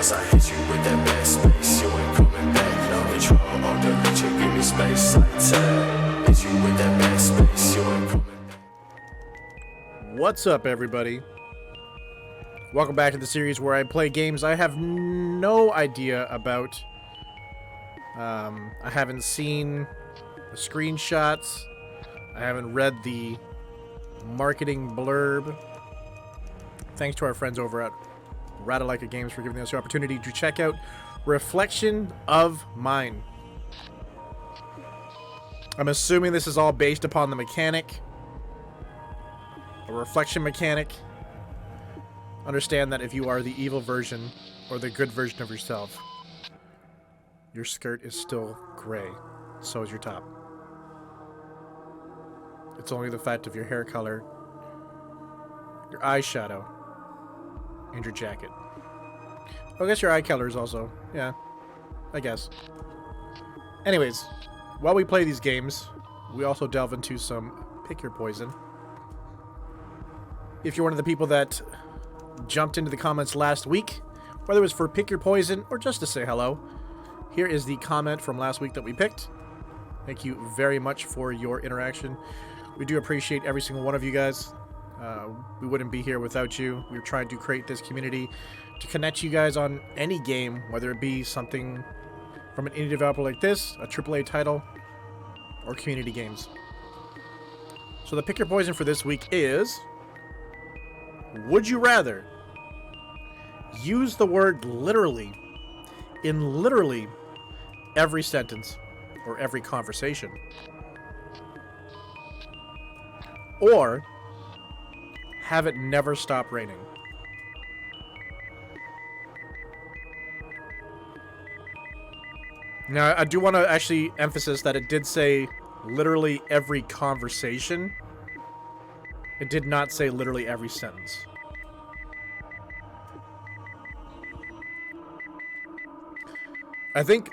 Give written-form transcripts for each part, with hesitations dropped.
Once I hit you with that bad space, you ain't coming back. No control, all the bitch, you give me space. I tell, hit you with that bad space, you ain't coming back. What's up, everybody? Welcome back to the series where I play games I have no idea about. I haven't seen the screenshots. I haven't read the marketing blurb. Thanks to our friends over at Radalika Games for giving us the opportunity to check out Reflection of Mine. I'm assuming this is all based upon the mechanic. A reflection mechanic. Understand that if you are the evil version or the good version of yourself, your skirt is still gray. So is your top. It's only the fact of your hair color, your eyeshadow, and your jacket. I guess your eye color is also, yeah, I guess. Anyways, while we play these games, we also delve into some Pick Your Poison. If you're one of the people that jumped into the comments last week, whether it was for Pick Your Poison or just to say hello, here is the comment from last week that we picked. Thank you very much for your interaction. We do appreciate every single one of you guys. We wouldn't be here without you. We're trying to create this community to connect you guys on any game, whether it be something from an indie developer like this, a AAA title, or community games. So the Pick Your Poison for this week is... Would you rather use the word literally in literally every sentence or every conversation? Or have it never stop raining? Now, I do want to actually emphasize that it did say literally every conversation. It did not say literally every sentence. I think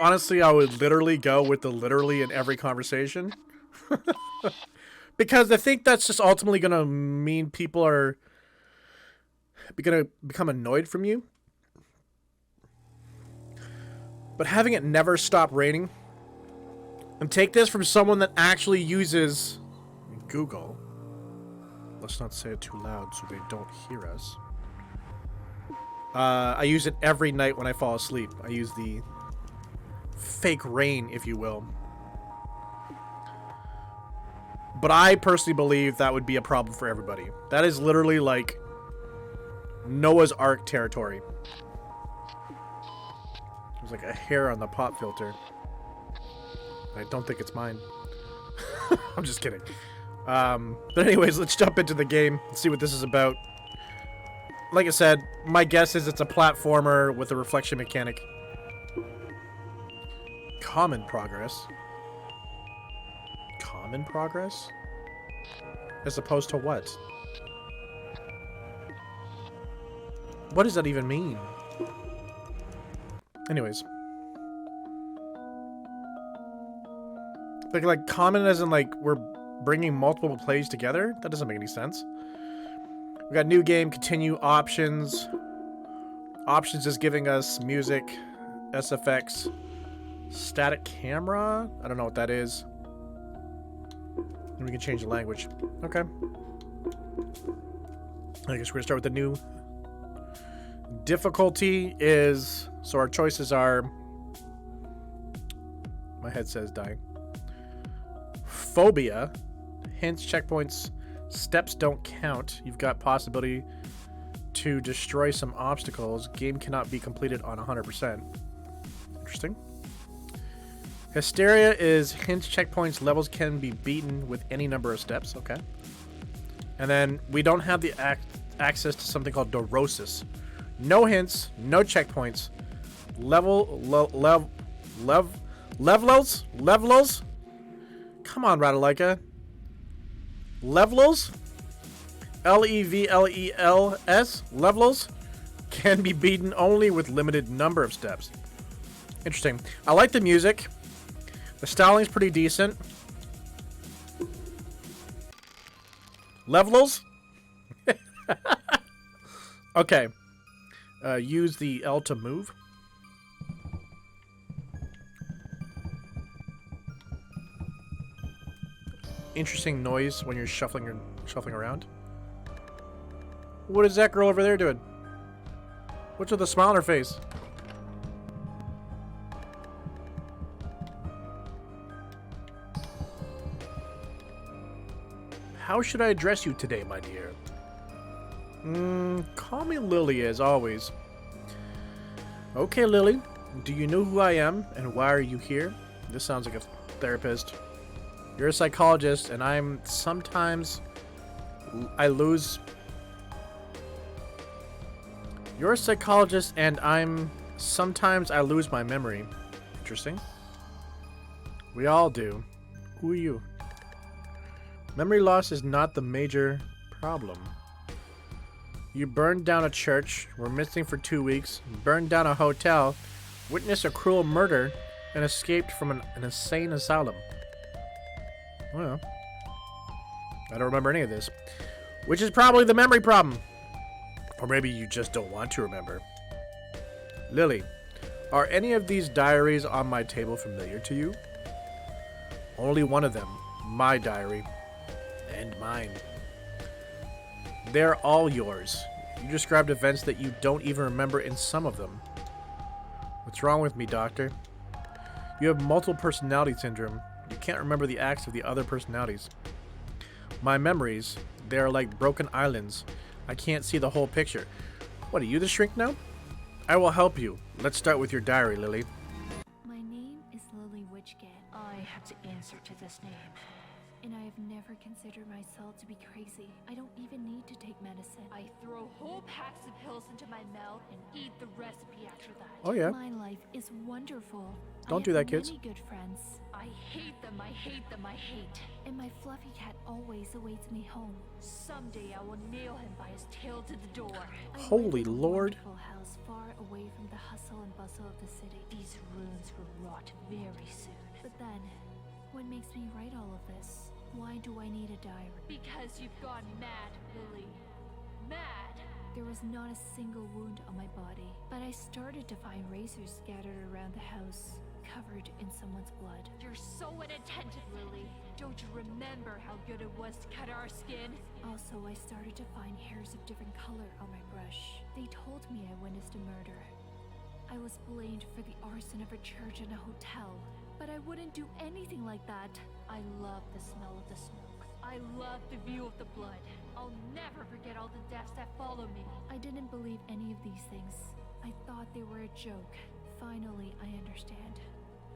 honestly I would literally go with the literally in every conversation. Because I think that's just ultimately going to mean people are going to become annoyed from you. But having it never stop raining, and take this from someone that actually uses Google. Let's not say it too loud so they don't hear us. I use it every night when I fall asleep. I use the fake rain, if you will. But I personally believe that would be a problem for everybody. That is literally like Noah's Ark territory. There's like a hair on the pop filter. I don't think it's mine. I'm just kidding. But anyways, let's jump into the game and see what this is about. Like I said, my guess is it's a platformer with a reflection mechanic. Common progress. Common progress? As opposed to what? What does that even mean? Anyways. Like common as in like we're bringing multiple plays together? That doesn't make any sense. We got new game, continue, options. Options is giving us music, SFX, static camera. I don't know what that is. And we can change the language. Okay. I guess we're gonna start with the new. Difficulty is, so our choices are, my head says dying. Phobia, hints, checkpoints, steps don't count. You've got possibility to destroy some obstacles. Game cannot be completed on 100%. Interesting. Hysteria is hints, checkpoints, levels can be beaten with any number of steps. Okay. And then we don't have the access to something called Neurosis. No hints, no checkpoints. Levelers? Come on, Radalika. Levelers? Levels? Levelers can be beaten only with limited number of steps. Interesting. I like the music. The styling's pretty decent. Levelers? Okay. Use the L to move. Interesting noise when you're shuffling around. What is that girl over there doing? What's with the smile on her face? How should I address you today, my dear? Call me Lily as always. Okay, Lily. Do you know who I am and why are you here? This sounds like a therapist. You're a psychologist and I lose. You're a psychologist and sometimes I lose my memory. Interesting. We all do. Who are you? Memory loss is not the major problem. You burned down a church, were missing for 2 weeks, burned down a hotel, witnessed a cruel murder, and escaped from an insane asylum. Well, I don't remember any of this. Which is probably the memory problem. Or maybe you just don't want to remember. Lily, are any of these diaries on my table familiar to you? Only one of them, my diary. And mine. They're all yours. You described events that you don't even remember in some of them. What's wrong with me, doctor? You have multiple personality syndrome. You can't remember the acts of the other personalities. My memories, they are like broken islands. I can't see the whole picture. What, are you the shrink now? I will help you. Let's start with your diary, Lily. My name is Lily Witchgate. I have to answer to this name. And I have never considered myself to be crazy. I don't even need to take medicine. I throw whole packs of pills into my mouth and eat the recipe after that. Oh yeah. My life is wonderful. Don't do that, kids. I have many good friends. I hate them, I hate them, I hate. And my fluffy cat always awaits me home. Someday I will nail him by his tail to the door. Holy Lord. I live in a wonderful house far away from the hustle and bustle of the city. These ruins will rot very soon. But then, what makes me write all of this? Why do I need a diary? Because you've gone mad, Lily. Mad! There was not a single wound on my body, but I started to find razors scattered around the house, covered in someone's blood. You're so inattentive, Lily. Don't you remember how good it was to cut our skin? Also, I started to find hairs of different color on my brush. They told me I witnessed a murder. I was blamed for the arson of a church and a hotel. But I wouldn't do anything like that. I love the smell of the smoke. I love the view of the blood. I'll never forget all the deaths that follow me. I didn't believe any of these things. I thought they were a joke. Finally, I understand.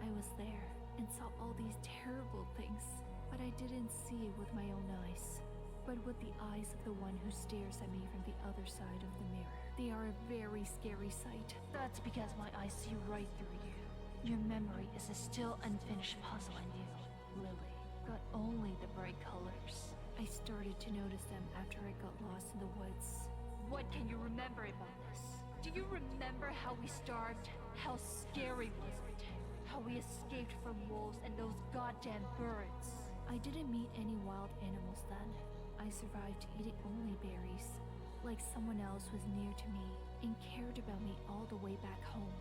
I was there and saw all these terrible things, but I didn't see it with my own eyes, but with the eyes of the one who stares at me from the other side of the mirror. They are a very scary sight. That's because my eyes see right through you. Your memory is a still unfinished puzzle in you, Lily. Got only the bright colors. I started to notice them after I got lost in the woods. What can you remember about this? Do you remember how we starved? How scary was it? How we escaped from wolves and those goddamn birds? I didn't meet any wild animals then. I survived eating only berries. Like someone else was near to me and cared about me all the way back home.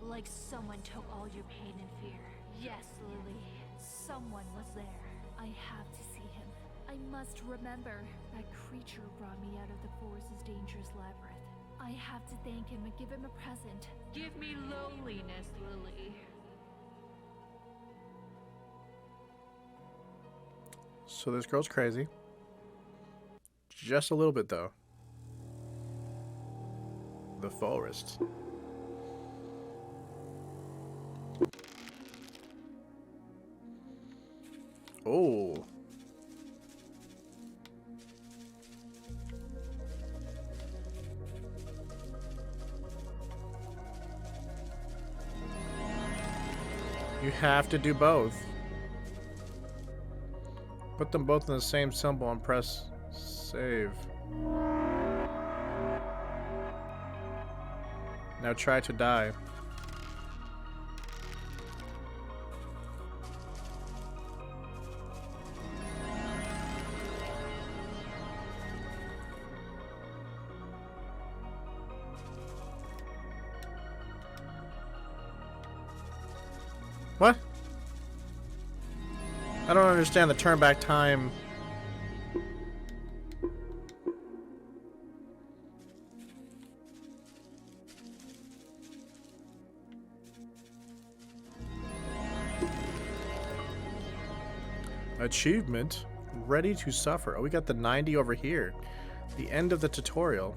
Like someone took all your pain and fear. Yes, Lily, someone was there. I have to see him. I must remember. That creature brought me out of the forest's dangerous labyrinth. I have to thank him and give him a present. Give me loneliness, Lily. So this girl's crazy. Just a little bit, though. The forest. Oh. You have to do both. Put them both in the same symbol and press save. Now try to die. What? I don't understand the turn back time. Achievement. Ready to suffer. Oh, we got the 90 over here. The end of the tutorial.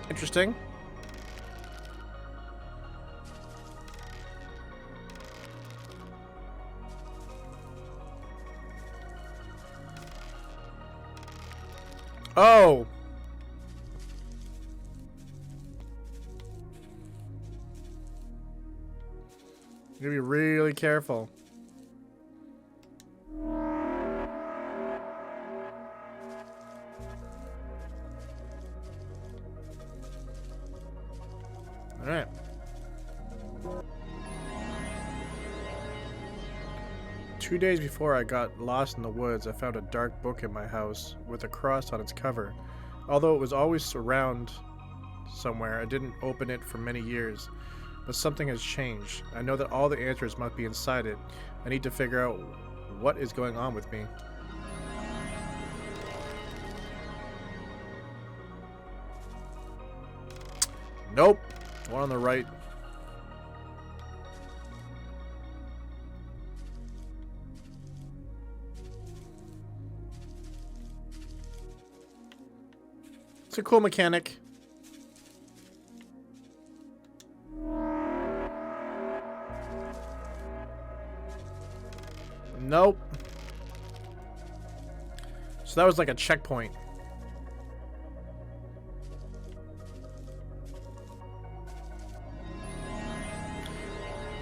Interesting. Oh! You gotta be really careful. Alright. Two days before I got lost in the woods, I found a dark book in my house with a cross on its cover. Although it was always around somewhere, I didn't open it for many years. But something has changed. I know that all the answers must be inside it. I need to figure out what is going on with me. Nope. One on the right. It's a cool mechanic. Nope. So that was like a checkpoint.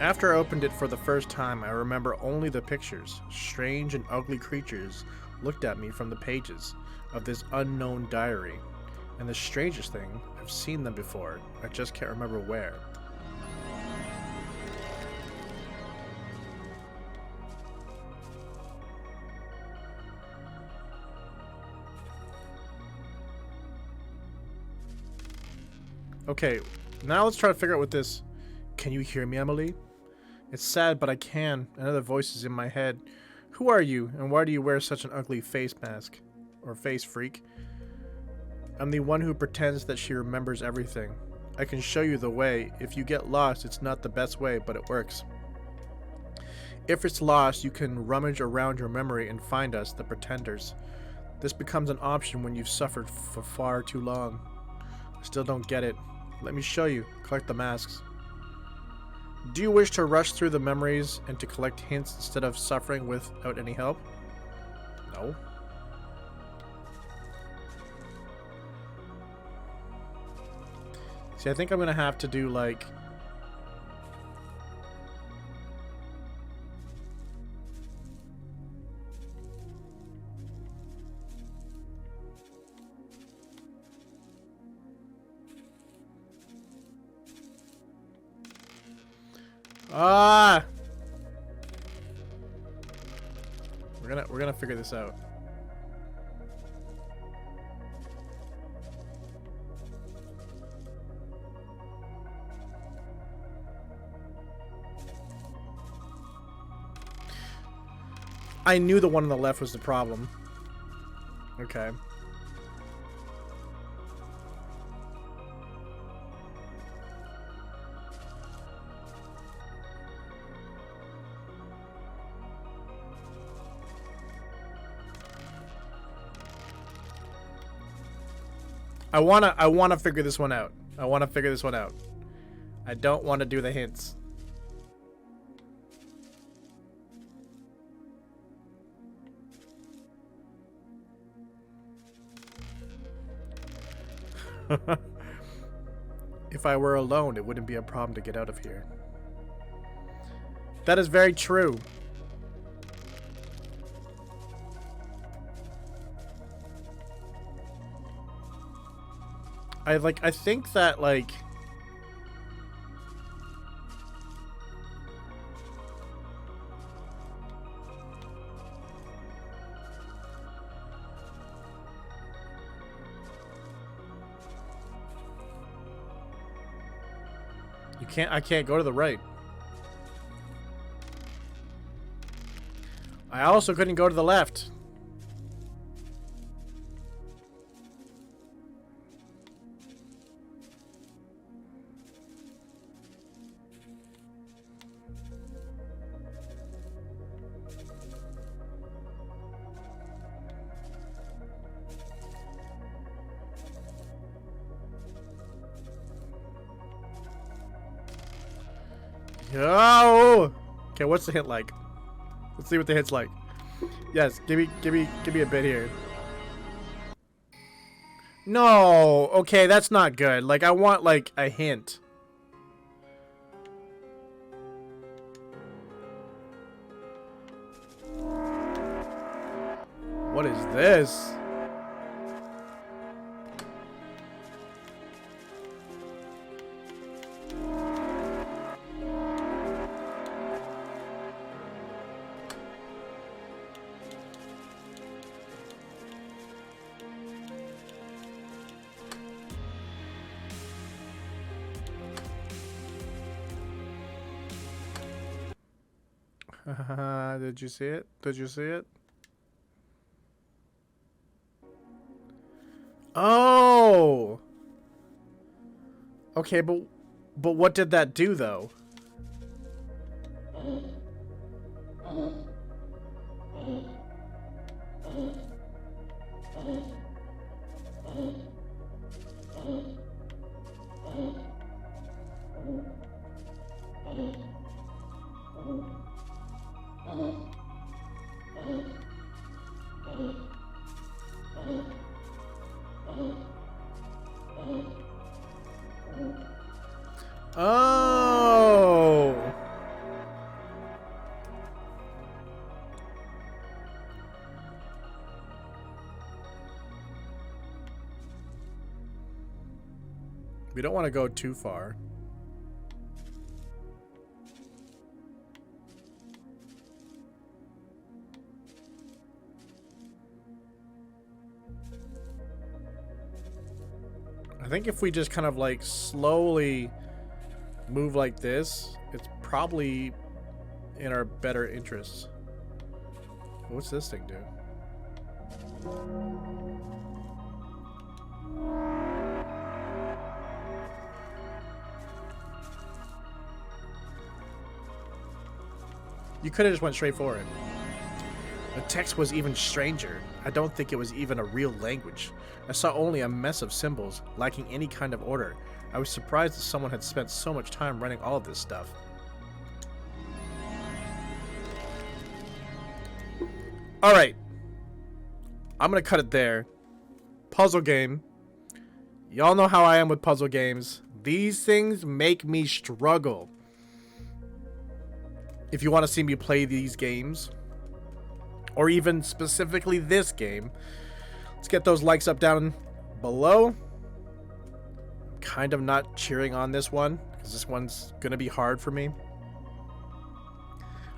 After I opened it for the first time, I remember only the pictures. Strange and ugly creatures looked at me from the pages of this unknown diary. And the strangest thing, I've seen them before. I just can't remember where. Okay, now let's try to figure out what this... Can you hear me, Emily? It's sad, but I can. Another voice is in my head. Who are you, and why do you wear such an ugly face mask? Or face freak? I'm the one who pretends that she remembers everything. I can show you the way. If you get lost, it's not the best way, but it works. If it's lost, you can rummage around your memory and find us, the pretenders. This becomes an option when you've suffered for far too long. I still don't get it. Let me show you. Collect the masks. Do you wish to rush through the memories and to collect hints instead of suffering without any help? No. See, I think I'm gonna have to do like... Ah! We're gonna figure this out. I knew the one on the left was the problem. Okay. I wanna figure this one out. I wanna figure this one out. I don't want to do the hints. If I were alone, it wouldn't be a problem to get out of here. That is very true. I think that, like... I can't go to the right. I also couldn't go to the left. Yo! Okay, what's the hint like? Let's see what the hit's like. Yes, give me a bit here. No, okay, that's not good. Like, I want like a hint. What is this? Did you see it? Did you see it? Oh! Okay, but what did that do, though? Oh! We don't want to go too far. I think if we just kind of like slowly move like this, it's probably in our better interests. What's this thing do? You could have just went straight for it. The text was even stranger. I don't think it was even a real language. I saw only a mess of symbols, lacking any kind of order. I was surprised that someone had spent so much time writing all of this stuff. Alright. I'm gonna cut it there. Puzzle game. Y'all know how I am with puzzle games. These things make me struggle. If you want to see me play these games, or even specifically this game, let's get those likes up down below. I'm kind of not cheering on this one, because this one's going to be hard for me.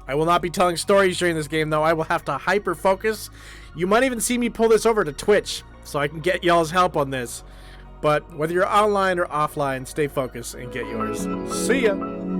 I will not be telling stories during this game, though. I will have to hyper-focus. You might even see me pull this over to Twitch, so I can get y'all's help on this. But whether you're online or offline, stay focused and get yours. See ya!